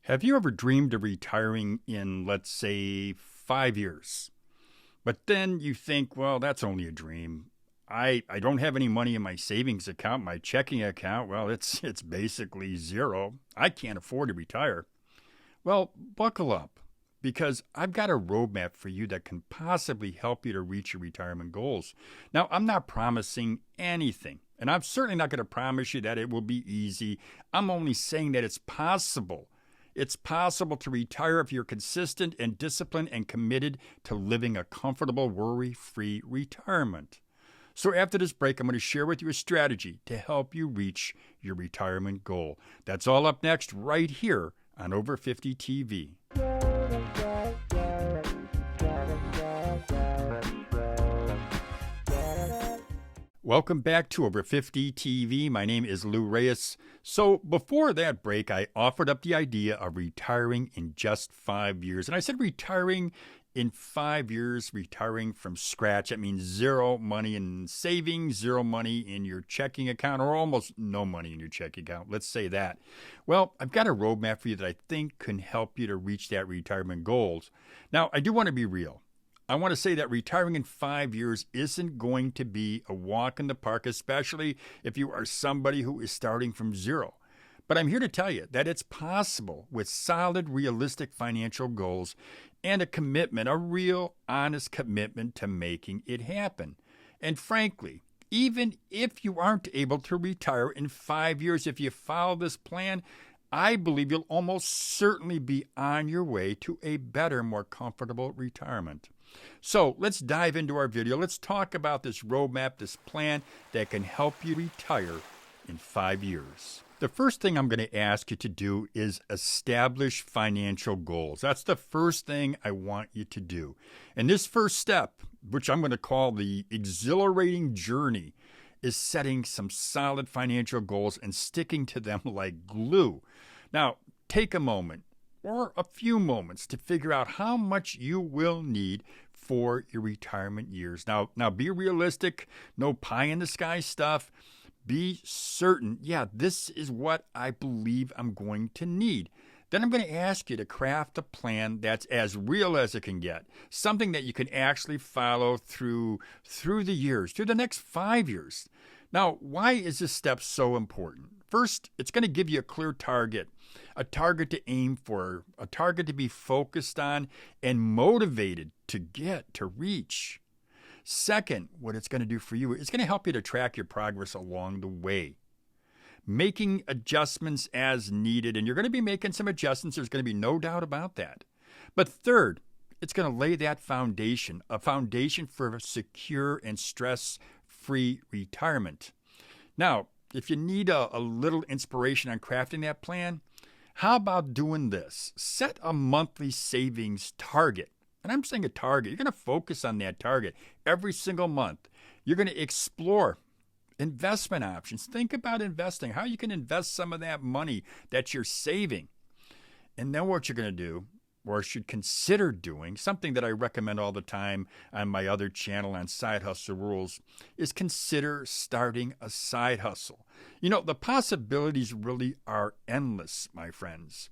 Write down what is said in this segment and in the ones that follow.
Have you ever dreamed of retiring in, let's say, 5 years? But then you think, well, that's only a dream. I don't have any money in my savings account, my checking account. Well, it's basically zero. I can't afford to retire. Well, buckle up because I've got a roadmap for you that can possibly help you to reach your retirement goals. Now, I'm not promising anything, and I'm certainly not going to promise you that it will be easy. I'm only saying that it's possible. It's possible to retire if you're consistent and disciplined and committed to living a comfortable, worry-free retirement. So after this break, I'm going to share with you a strategy to help you reach your retirement goal. That's all up next right here on Over 50 TV. Welcome back to Over 50 TV. My name is Lou Reyes. So before that break, I offered up the idea of retiring in just 5 years. And I said retiring in 5 years, retiring from scratch. That means zero money in savings, zero money in your checking account, or almost no money in your checking account. Let's say that. Well, I've got a roadmap for you that I think can help you to reach that retirement goals. Now, I do want to be real. I want to say that retiring in 5 years isn't going to be a walk in the park, especially if you are somebody who is starting from zero. But I'm here to tell you that it's possible with solid, realistic financial goals and a commitment, a real, honest commitment to making it happen. And frankly, even if you aren't able to retire in 5 years, if you follow this plan, I believe you'll almost certainly be on your way to a better, more comfortable retirement. So let's dive into our video. Let's talk about this roadmap, this plan that can help you retire in 5 years. The first thing I'm going to ask you to do is establish financial goals. That's the first thing I want you to do. And this first step, which I'm going to call the exhilarating journey, is setting some solid financial goals and sticking to them like glue. Now, take a moment or a few moments to figure out how much you will need for your retirement years. Now be realistic, no pie in the sky stuff. Be certain, this is what I believe I'm going to need. Then I'm going to ask you to craft a plan that's as real as it can get, something that you can actually follow through the years, through the next 5 years. Now, why is this step so important? First, it's going to give you a clear target, a target to aim for, a target to be focused on and motivated to reach. Second, what it's going to do for you is going to help you to track your progress along the way, making adjustments as needed. And you're going to be making some adjustments. There's going to be no doubt about that. But third, it's going to lay that foundation, a foundation for a secure and stress-free retirement. Now, if you need a little inspiration on crafting that plan, how about doing this? Set a monthly savings target. And I'm saying a target. You're going to focus on that target every single month. You're going to explore investment options. Think about investing, how you can invest some of that money that you're saving. And then what you're going to do, or should consider doing, something that I recommend all the time on my other channel on Side Hustle Rules, is consider starting a side hustle. You know, the possibilities really are endless, my friends.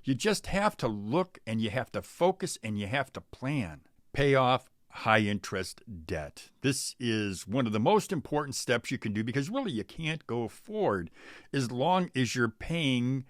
You just have to look and you have to focus and you have to plan. Pay off high interest debt. This is one of the most important steps you can do because really you can't go forward as long as you're paying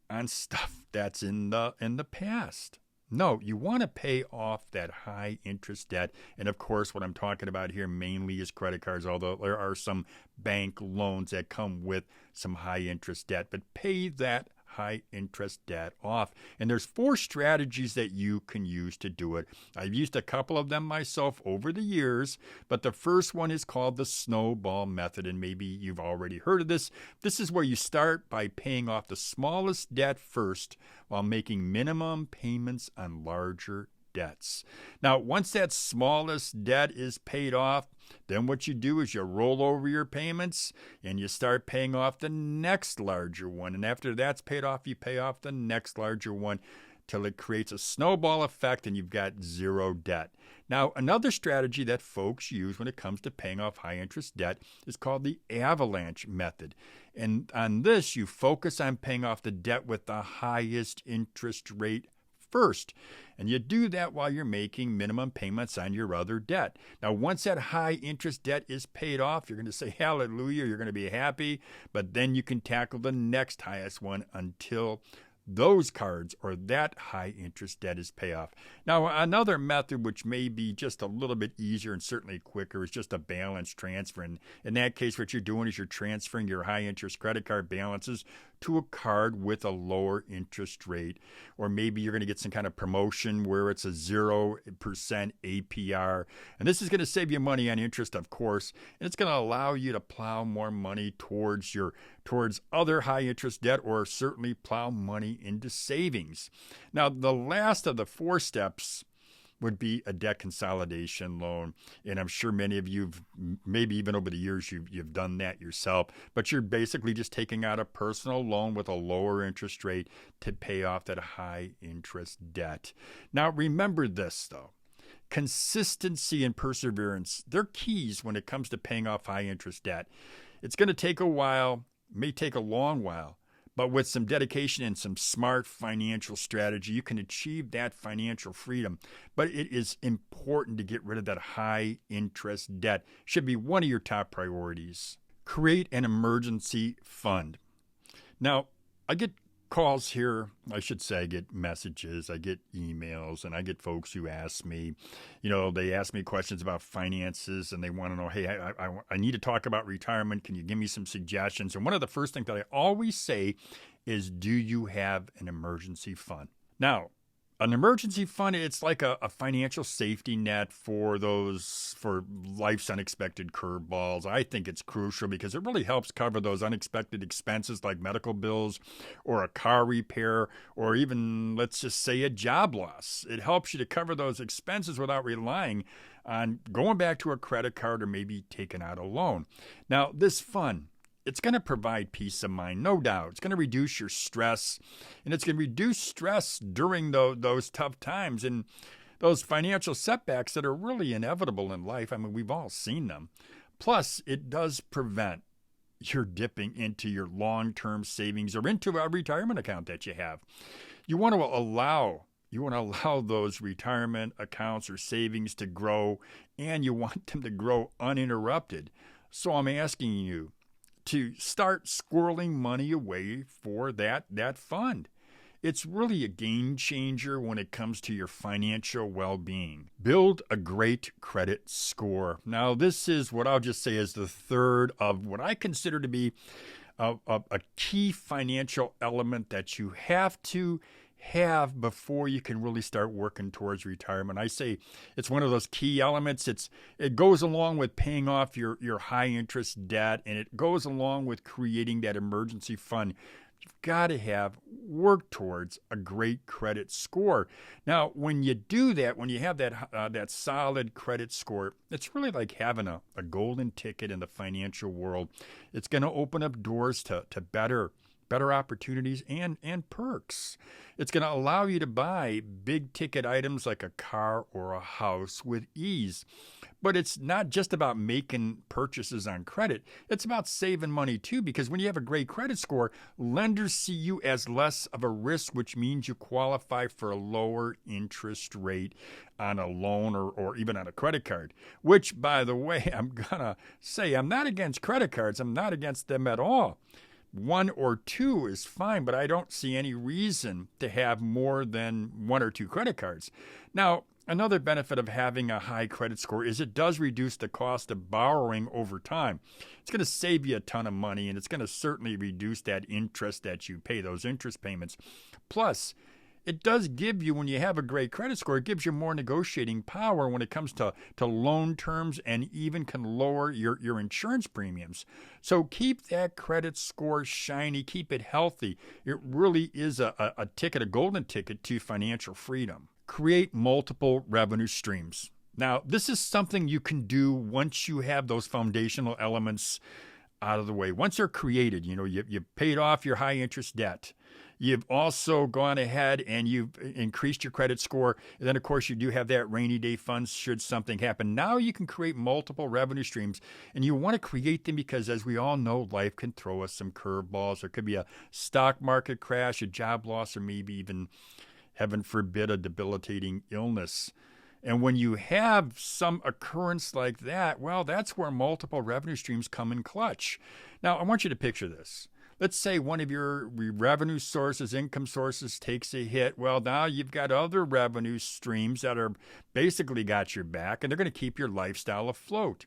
on stuff that's in the past. No, you want to pay off that high interest debt. And of course, what I'm talking about here mainly is credit cards, although there are some bank loans that come with some high interest debt. But pay that high interest debt off. And there's 4 strategies that you can use to do it. I've used a couple of them myself over the years, but the first one is called the snowball method, and maybe you've already heard of this. This is where you start by paying off the smallest debt first while making minimum payments on larger debts. Now, once that smallest debt is paid off, then what you do is you roll over your payments and you start paying off the next larger one. And after that's paid off, you pay off the next larger one. till it creates a snowball effect and you've got zero debt. Now, another strategy that folks use when it comes to paying off high interest debt is called the avalanche method. And on this, you focus on paying off the debt with the highest interest rate first. And you do that while you're making minimum payments on your other debt. Now, once that high interest debt is paid off, you're going to say hallelujah, you're going to be happy, but then you can tackle the next highest one until those cards or that high interest debt is paid off. Now, another method which may be just a little bit easier and certainly quicker is just a balance transfer. And in that case, what you're doing is you're transferring your high interest credit card balances to a card with a lower interest rate. Or maybe you're going to get some kind of promotion where it's a 0% APR. And this is going to save you money on interest, of course, and it's going to allow you to plow more money towards other high interest debt, or certainly plow money into savings. Now, the last of the 4 steps would be a debt consolidation loan. And I'm sure many of you, maybe even over the years, you've done that yourself. But you're basically just taking out a personal loan with a lower interest rate to pay off that high interest debt. Now, remember this, though. Consistency and perseverance, they're keys when it comes to paying off high interest debt. It's going to take a while, may take a long while, but with some dedication and some smart financial strategy, you can achieve that financial freedom. But it is important to get rid of that high interest debt. Should be one of your top priorities. Create an emergency fund. Now, I get calls here, I should say, I get messages, I get emails, and I get folks who ask me, they ask me questions about finances and they want to know, hey, I need to talk about retirement. Can you give me some suggestions? And one of the first things that I always say is, do you have an emergency fund? Now, an emergency fund, it's like a financial safety net for life's unexpected curveballs. I think it's crucial because it really helps cover those unexpected expenses like medical bills or a car repair or even, let's just say, a job loss. It helps you to cover those expenses without relying on going back to a credit card or maybe taking out a loan. Now, this fund, it's going to provide peace of mind, no doubt. It's going to reduce your stress, and it's going to reduce stress during those tough times and those financial setbacks that are really inevitable in life. I mean, we've all seen them. Plus, it does prevent your dipping into your long-term savings or into a retirement account that you have. You want to allow those retirement accounts or savings to grow, and you want them to grow uninterrupted. So I'm asking you to start squirreling money away for that fund. It's really a game changer when it comes to your financial well-being. Build a great credit score. Now, this is what I'll just say is the third of what I consider to be a key financial element that you have to have before you can really start working towards retirement. I say it's one of those key elements. It goes along with paying off your high interest debt, and it goes along with creating that emergency fund. You've got to work towards a great credit score. Now, when you do that, when you have that solid credit score, it's really like having a golden ticket in the financial world. It's going to open up doors to better opportunities and perks. It's going to allow you to buy big ticket items like a car or a house with ease. But it's not just about making purchases on credit. It's about saving money too, because when you have a great credit score, lenders see you as less of a risk, which means you qualify for a lower interest rate on a loan or even on a credit card, which, by the way, I'm going to say I'm not against credit cards. I'm not against them at all. 1 or 2 is fine, but I don't see any reason to have more than 1 or 2 credit cards. Now, another benefit of having a high credit score is it does reduce the cost of borrowing over time. It's going to save you a ton of money, and it's going to certainly reduce that interest that you pay, those interest payments. Plus, it does give you, when you have a great credit score, it gives you more negotiating power when it comes to loan terms, and even can lower your insurance premiums. So keep that credit score shiny, keep it healthy. It really is a golden ticket to financial freedom. Create multiple revenue streams. Now, this is something you can do once you have those foundational elements out of the way. Once they're created, you've paid off your high interest debt. You've also gone ahead and you've increased your credit score. And then, of course, you do have that rainy day fund should something happen. Now you can create multiple revenue streams, and you want to create them because, as we all know, life can throw us some curveballs. There could be a stock market crash, a job loss, or maybe even, heaven forbid, a debilitating illness. And when you have some occurrence like that, well, that's where multiple revenue streams come in clutch. Now, I want you to picture this. Let's say one of your revenue sources, income sources, takes a hit. Well, now you've got other revenue streams that are basically got your back, and they're going to keep your lifestyle afloat.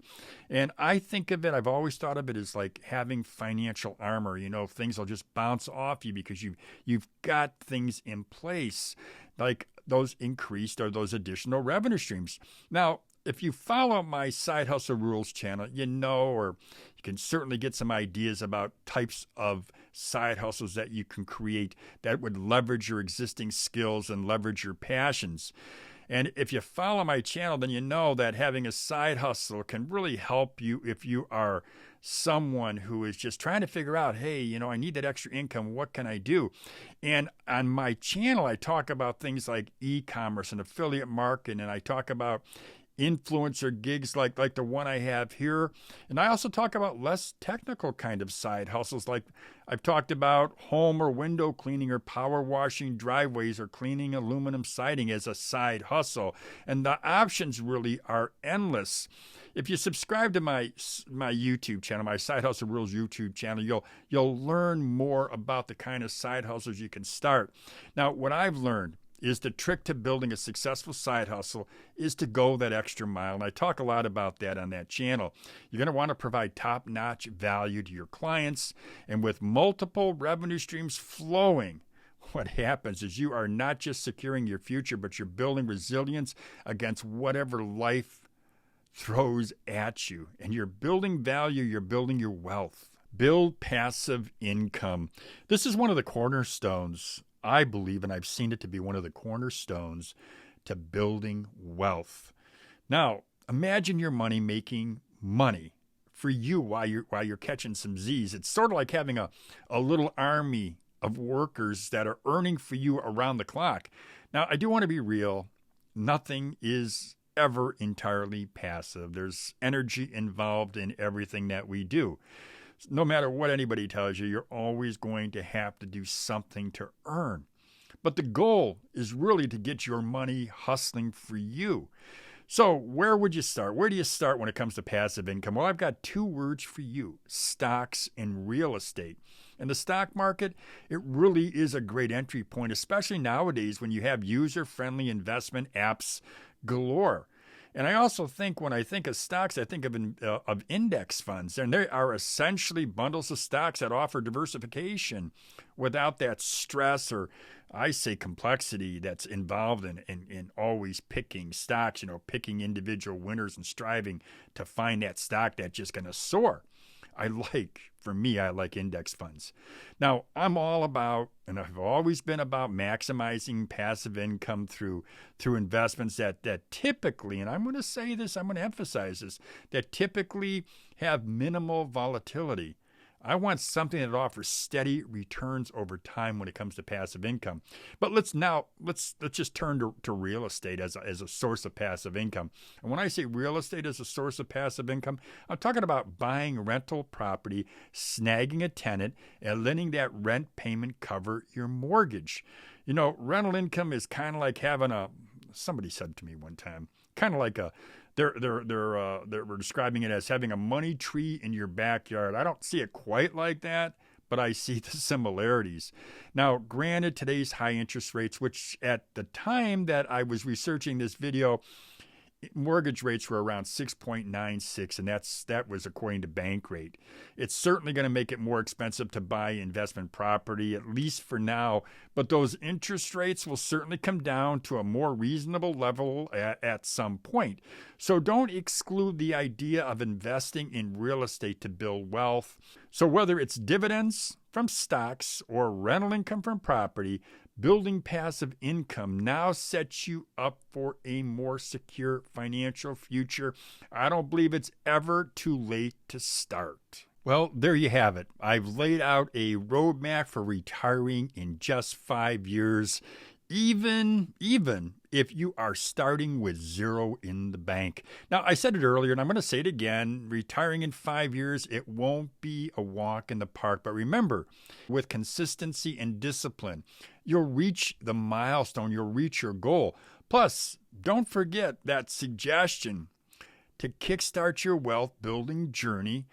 And I think of it, I've always thought of it as like having financial armor. Things will just bounce off you because you've got things in place, like those increased or those additional revenue streams. Now, if you follow my Side Hustle Rules channel, or you can certainly get some ideas about types of side hustles that you can create that would leverage your existing skills and leverage your passions. And if you follow my channel, then you know that having a side hustle can really help you if you are someone who is just trying to figure out, hey, I need that extra income. What can I do? And on my channel, I talk about things like e-commerce and affiliate marketing, and I talk about influencer gigs like the one I have here. And I also talk about less technical kind of side hustles, like I've talked about home or window cleaning or power washing driveways or cleaning aluminum siding as a side hustle. And the options really are endless. If you subscribe to my YouTube channel, my Side Hustle Rules YouTube channel, you'll learn more about the kind of side hustles you can start. Now, what I've learned is the trick to building a successful side hustle is to go that extra mile. And I talk a lot about that on that channel. You're going to want to provide top-notch value to your clients. And with multiple revenue streams flowing, what happens is you are not just securing your future, but you're building resilience against whatever life throws at you. And you're building value, you're building your wealth. Build passive income. This is one of the cornerstones, I believe, and I've seen it to be one of the cornerstones to building wealth. Now, imagine your money making money for you while you're catching some Z's. It's sort of like having a little army of workers that are earning for you around the clock. Now, I do want to be real. Nothing is ever entirely passive. There's energy involved in everything that we do. No matter what anybody tells you, you're always going to have to do something to earn. But the goal is really to get your money hustling for you. So where would you start? Where do you start when it comes to passive income? Well, I've got two words for you: stocks and real estate. And the stock market, it really is a great entry point, especially nowadays when you have user-friendly investment apps galore. And I also think when I think of stocks, I think of index funds. And they are essentially bundles of stocks that offer diversification without that stress, or I say complexity, that's involved in always picking stocks, picking individual winners and striving to find that stock that's just going to soar. For me, I like index funds. Now, I'm all about, and I've always been about, maximizing passive income through investments that typically, and I'm going to say this, I'm going to emphasize this, that typically have minimal volatility. I want something that offers steady returns over time when it comes to passive income. But let's just turn to real estate as a source of passive income. And when I say real estate as a source of passive income, I'm talking about buying rental property, snagging a tenant, and letting that rent payment cover your mortgage. Rental income is kind of like having somebody said to me one time, kind of like they were describing it as having a money tree in your backyard. I don't see it quite like that, but I see the similarities. Now, granted, today's high interest rates, which at the time that I was researching this video, mortgage rates were around 6.96, and that was according to bank rate. It's certainly going to make it more expensive to buy investment property, at least for now, but those interest rates will certainly come down to a more reasonable level at some point. So don't exclude the idea of investing in real estate to build wealth. So whether it's dividends from stocks or rental income from property, building passive income now sets you up for a more secure financial future. I don't believe it's ever too late to start. Well, there you have it. I've laid out a roadmap for retiring in just 5 years, even if you are starting with zero in the bank. Now, I said it earlier, and I'm going to say it again. Retiring in 5 years, it won't be a walk in the park. But remember, with consistency and discipline, you'll reach the milestone, you'll reach your goal. Plus, don't forget that suggestion to kickstart your wealth building journey.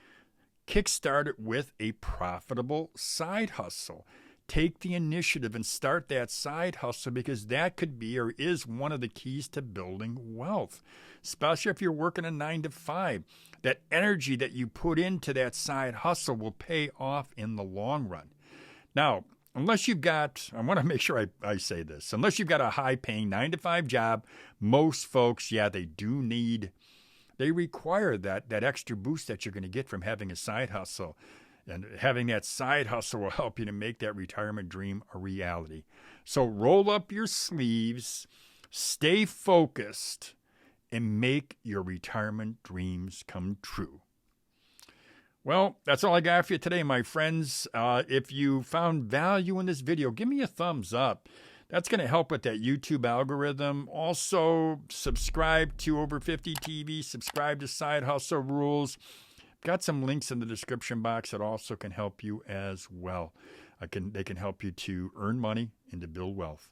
Kickstart it with a profitable side hustle. Take the initiative and start that side hustle, because that could be or is one of the keys to building wealth, especially if you're working a 9 to 5. That energy that you put into that side hustle will pay off in the long run. Now, unless you've got, I want to make sure I say this, unless you've got a high-paying 9 to 5 job, most folks, they require that extra boost that you're going to get from having a side hustle. And having that side hustle will help you to make that retirement dream a reality. So roll up your sleeves, stay focused, and make your retirement dreams come true. Well, that's all I got for you today, my friends. If you found value in this video, give me a thumbs up. That's going to help with that YouTube algorithm. Also, subscribe to Over 50 TV. Subscribe to Side Hustle Rules. Got some links in the description box that also can help you as well. They can help you to earn money and to build wealth.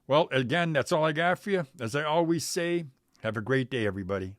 Well, again, that's all I got for you. As I always say, have a great day, everybody.